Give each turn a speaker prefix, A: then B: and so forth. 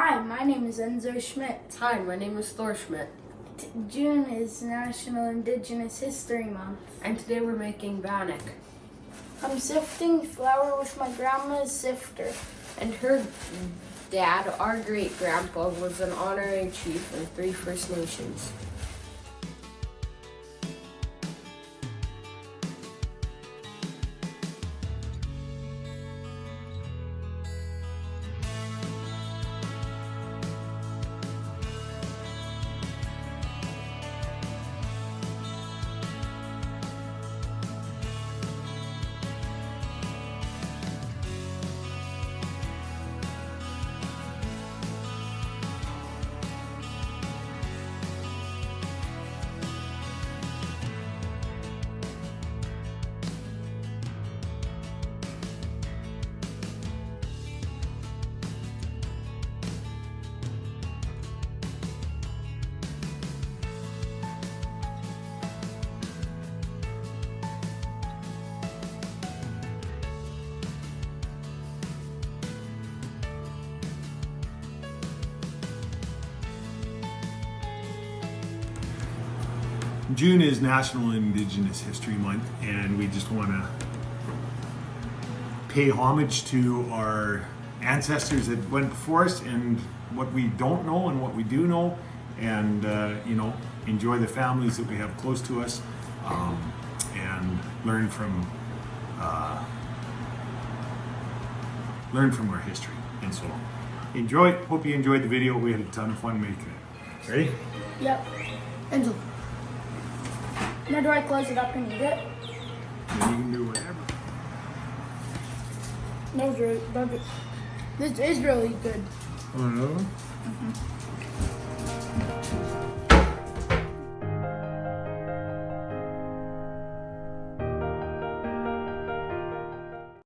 A: Hi, my name is Enzo Schmidt.
B: Hi, my name is Thor Schmidt.
A: June is National Indigenous History Month.
B: And today we're making Bannock.
A: I'm sifting flour with my grandma's sifter.
B: And her dad, our great-grandpa, was an honorary chief in 3 First Nations.
C: June is National Indigenous History Month, and we just want to pay homage to our ancestors that went before us and what we don't know and what we do know, and enjoy the families that we have close to us, and learn from our history. And so enjoy. Hope you enjoyed the video. We had a ton of fun making it. Ready?
A: Yep. Enzo. Now do I close it up and eat it?
C: Then you can do whatever.
A: This is really good.
C: Oh no?
A: Mm-hmm.